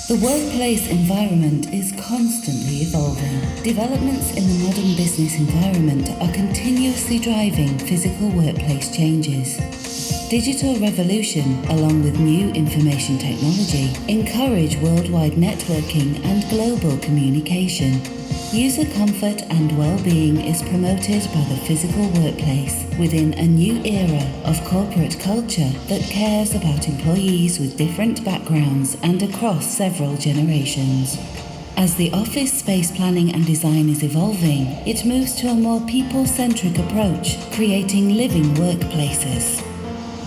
The workplace environment is constantly evolving. Developments in the modern business environment are continuously driving physical workplace changes. Digital revolution, along with new information technology, encourage worldwide networking and global communication. User comfort and well-being is promoted by the physical workplace within a new era of corporate culture that cares about employees with different backgrounds and across several generations. As the office space planning and design is evolving, it moves to a more people-centric approach, creating living workplaces.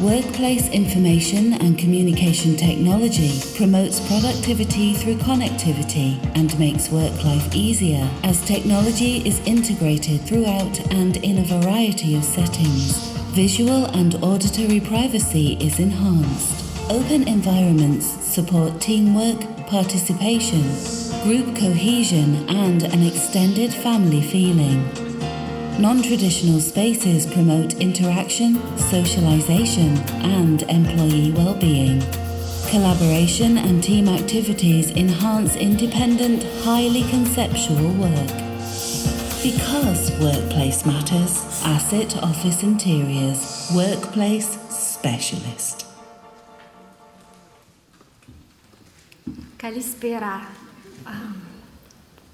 Workplace information and communication technology promotes productivity through connectivity and makes work life easier as technology is integrated throughout and in a variety of settings. Visual and auditory privacy is enhanced. Open environments support teamwork, participation, group cohesion, and an extended family feeling. Non-traditional spaces promote interaction, socialization, and employee well-being. Collaboration and team activities enhance independent, highly conceptual work. Because workplace matters, Asset Office Interiors, Workplace Specialist. Kalispera.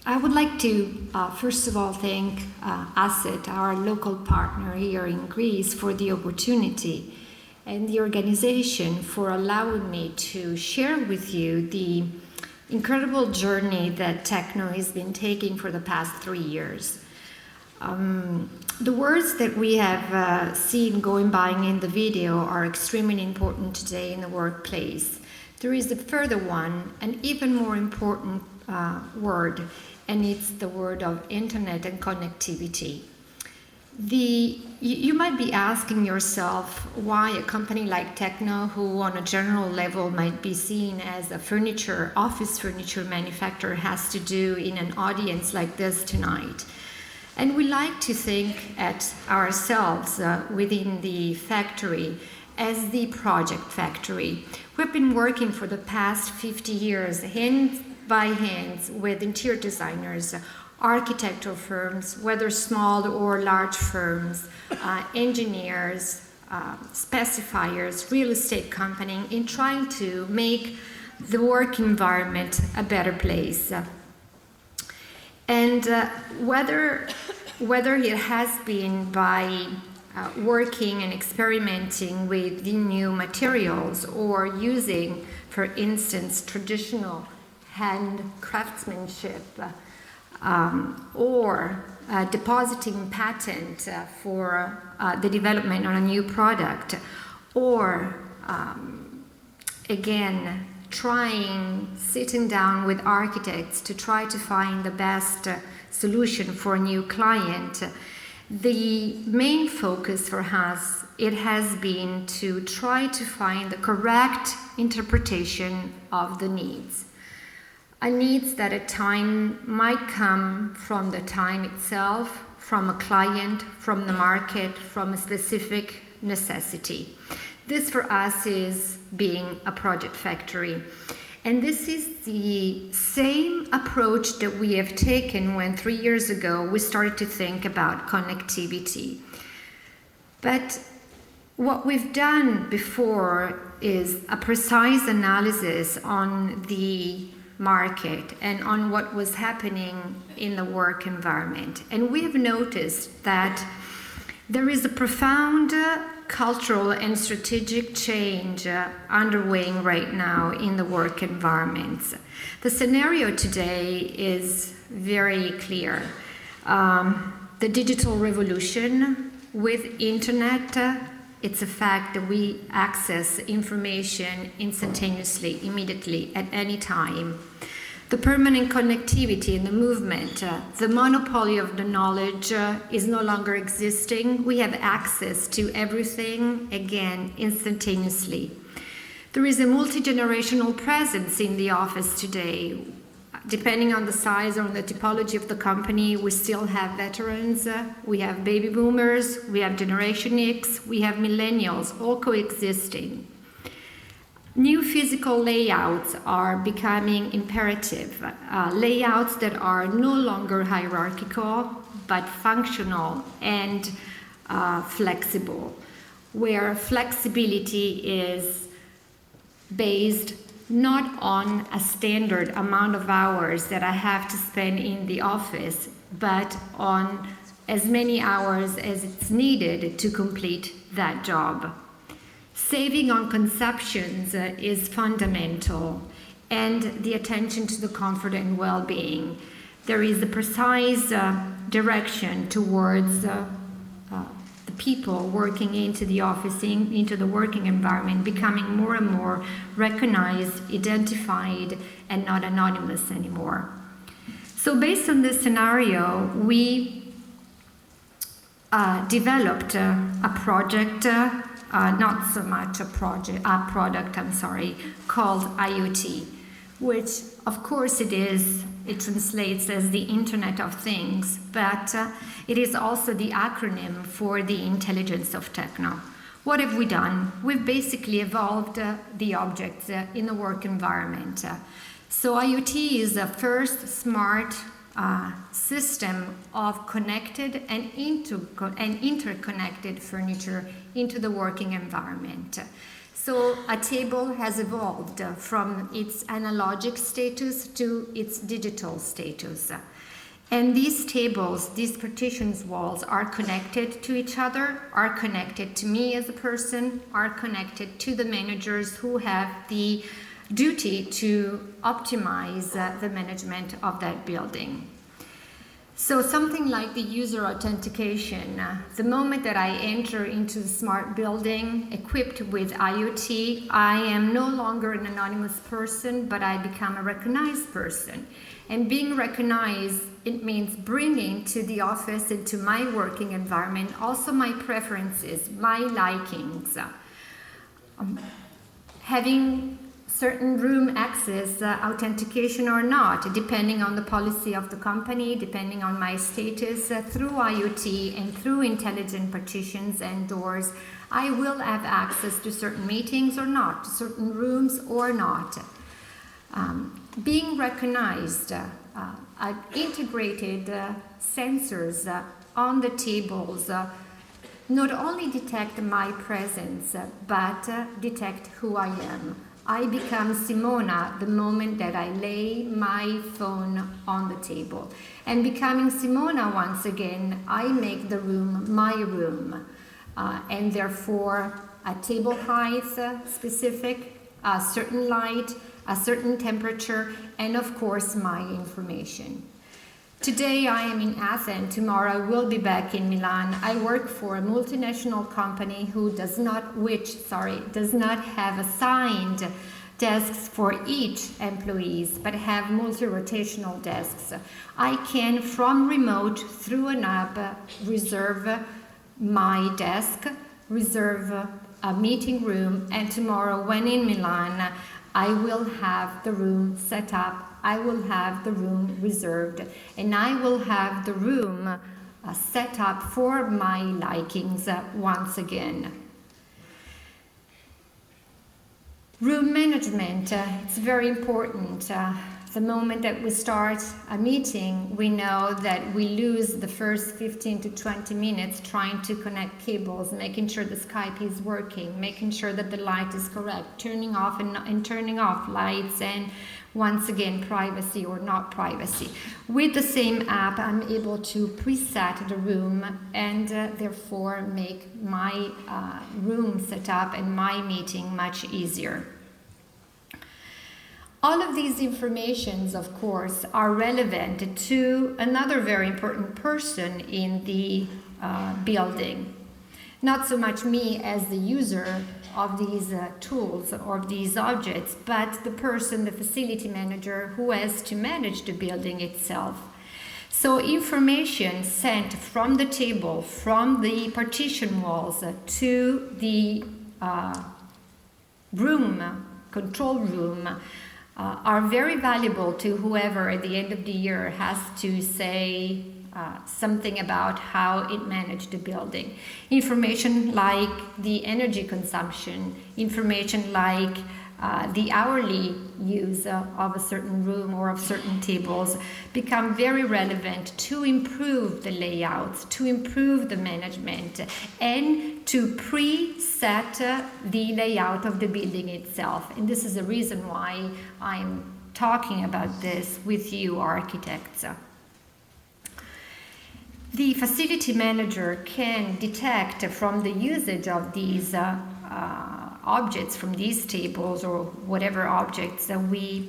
I would like to, first of all, thank Asset, our local partner here in Greece, for the opportunity and the organization for allowing me to share with you the incredible journey that Techno has been taking for the past 3 years. The words that we have seen going by in the video are extremely important today in the workplace. There is a further one, an even more important word, and it's the word of internet and connectivity. You might be asking yourself why a company like Techno, who on a general level might be seen as a office furniture manufacturer, has to do in an audience like this tonight. And we like to think at ourselves within the factory as the project factory. We've been working for the past 50 years hand by hand with interior designers, architectural firms, whether small or large firms, engineers, specifiers, real estate company, in trying to make the work environment a better place. And whether it has been by working and experimenting with the new materials or using, for instance, traditional hand craftsmanship or depositing patent for the development on a new product, or again sitting down with architects to try to find the best solution for a new client. The main focus for us, it has been to try to find the correct interpretation of the needs. A needs that at time might come from the time itself, from a client, from the market, from a specific necessity. This for us is being a project factory. And this is the same approach that we have taken when 3 years ago we started to think about connectivity. But what we've done before is a precise analysis on the market and on what was happening in the work environment. And we have noticed that there is a profound cultural and strategic change underway right now in the work environments. The scenario today is very clear. The digital revolution with internet, it's a fact that we access information instantaneously, immediately, at any time. The permanent connectivity and the movement, the monopoly of the knowledge is no longer existing. We have access to everything, again, instantaneously. There is a multi-generational presence in the office today. Depending on the size or the typology of the company, we still have veterans, we have baby boomers, we have Generation X, we have millennials, all coexisting. New physical layouts are becoming imperative, layouts that are no longer hierarchical, but functional and flexible, where flexibility is based not on a standard amount of hours that I have to spend in the office, but on as many hours as it's needed to complete that job. Saving on consumptions is fundamental, and the attention to the comfort and well-being. There is a precise direction towards the people working into the office, into the working environment, becoming more and more recognized, identified, and not anonymous anymore. So based on this scenario, we developed a project, not so much a product, called IoT, which of course it translates as the Internet of Things, but it is also the acronym for the intelligence of techno. What have we done? We've basically evolved the objects in the work environment. So IoT is the first smart system of connected and interconnected furniture into the working environment. So a table has evolved from its analogic status to its digital status. And these tables, these partitions walls are connected to each other, are connected to me as a person, are connected to the managers who have the duty to optimize the management of that building. So something like the user authentication, the moment that I enter into the smart building equipped with IoT, I am no longer an anonymous person, but I become a recognized person. And being recognized, it means bringing to the office and to my working environment also my preferences, my likings. Having certain room access, authentication or not, depending on the policy of the company, depending on my status, through IoT and through intelligent partitions and doors, I will have access to certain meetings or not, to certain rooms or not. Being recognized, integrated sensors on the tables not only detect my presence, but detect who I am. I become Simona the moment that I lay my phone on the table. And becoming Simona once again, I make the room my room. And therefore, a table height specific, a certain light, a certain temperature, and of course my information. Today I am in Athens, tomorrow I will be back in Milan. I work for a multinational company who does not have assigned desks for each employees, but have multi-rotational desks. I can, from remote, through an app, reserve my desk, reserve a meeting room, and tomorrow when in Milan, I will have the room set up, I will have the room reserved, and I will have the room set up for my likings once again. Room management, it's very important. The moment that we start a meeting, we know that we lose the first 15 to 20 minutes trying to connect cables, making sure the Skype is working, making sure that the light is correct, turning off and turning off lights, and once again, privacy or not privacy. With the same app, I'm able to preset the room and therefore make my room setup and my meeting much easier. All of these informations, of course, are relevant to another very important person in the building. Not so much me as the user of these tools or these objects, but the person, the facility manager, who has to manage the building itself. So information sent from the table, from the partition walls to the control room, are very valuable to whoever at the end of the year has to say something about how it managed the building. Information like the energy consumption, information like the hourly use of a certain room or of certain tables become very relevant to improve the layouts, to improve the management, and to preset the layout of the building itself. And this is the reason why I'm talking about this with you architects. The facility manager can detect from the usage of these objects, from these tables or whatever objects that we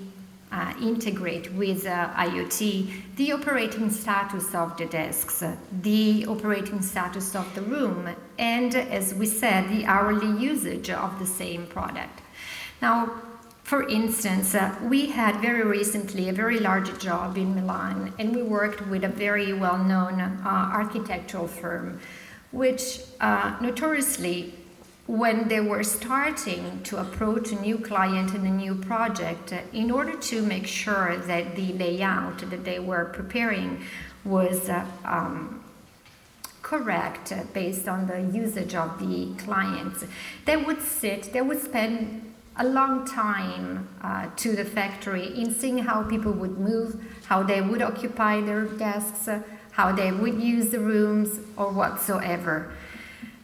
integrate with IoT, the operating status of the desks, the operating status of the room, and, as we said, the hourly usage of the same product. Now, for instance, we had very recently a very large job in Milan, and we worked with a very well-known architectural firm, which notoriously, when they were starting to approach a new client and a new project, in order to make sure that the layout that they were preparing was correct based on the usage of the clients, they would spend a long time to the factory in seeing how people would move, how they would occupy their desks, how they would use the rooms, or whatsoever.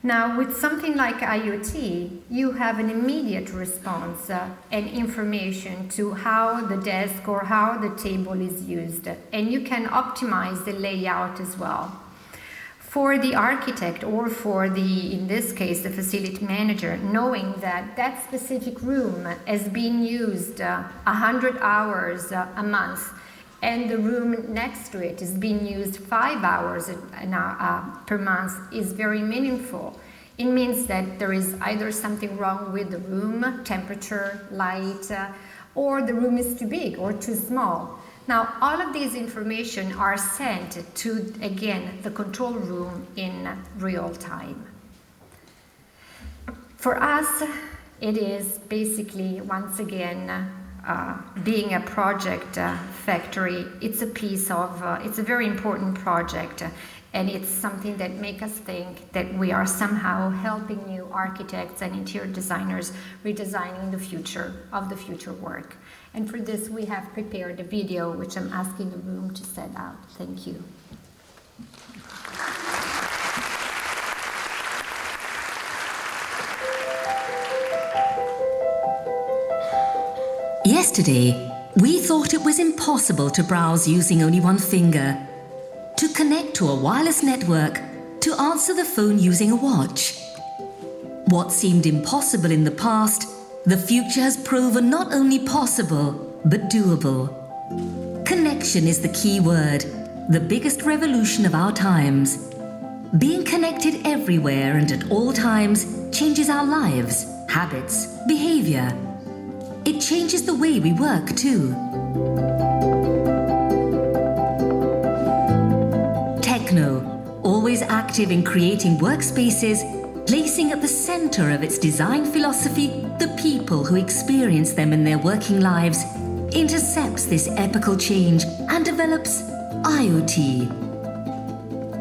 Now, with something like IoT, you have an immediate response and information to how the desk or how the table is used, and you can optimize the layout as well. For the architect, or for the, in this case, the facility manager, knowing that that specific room has been used 100 hours a month, and the room next to it is being used 5 hours per month, is very meaningful. It means that there is either something wrong with the room, temperature, light, or the room is too big or too small. Now, all of these information are sent to, again, the control room in real time. For us, it is basically, once again, being a project factory. It's a piece of, it's a very important project, and it's something that makes us think that we are somehow helping new architects and interior designers redesigning the future of the future work. And for this, we have prepared a video which I'm asking the room to set out. Thank you. Yesterday, we thought it was impossible to browse using only one finger, to connect to a wireless network, to answer the phone using a watch. What seemed impossible in the past, the future has proven not only possible, but doable. Connection is the key word, the biggest revolution of our times. Being connected everywhere and at all times changes our lives, habits, behavior. It changes the way we work too. Techno, always active in creating workspaces, placing at the center of its design philosophy the people who experience them in their working lives, intercepts this epochal change and develops IoT.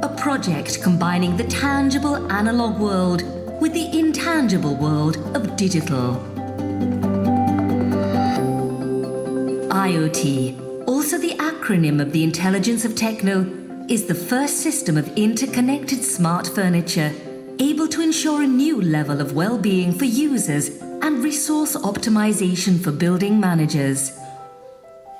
A project combining the tangible analog world with the intangible world of digital. IoT, also the acronym of the intelligence of techno, is the first system of interconnected smart furniture able to ensure a new level of well-being for users and resource optimization for building managers.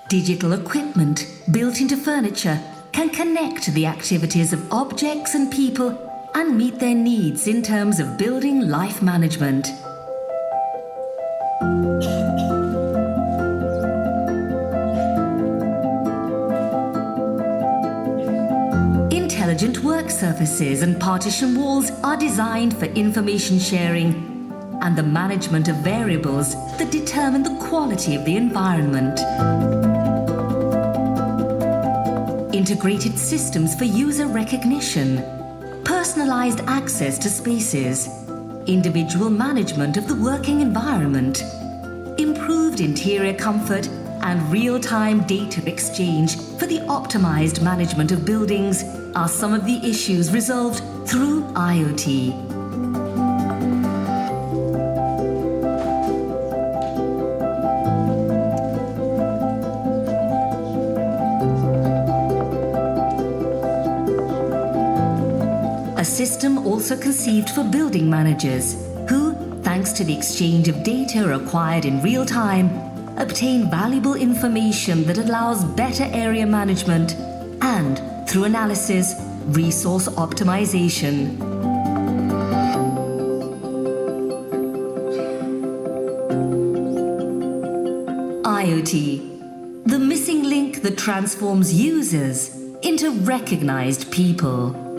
Digital equipment built into furniture can connect the activities of objects and people and meet their needs in terms of building life management. Intelligent work surfaces and partition walls are designed for information sharing and the management of variables that determine the quality of the environment. Integrated systems for user recognition, personalized access to spaces, individual management of the working environment, improved interior comfort, and real-time data exchange for the optimized management of buildings are some of the issues resolved through IoT. also conceived for building managers, who, thanks to the exchange of data acquired in real time, obtain valuable information that allows better area management and, through analysis, resource optimization. IoT, the missing link that transforms users into recognized people.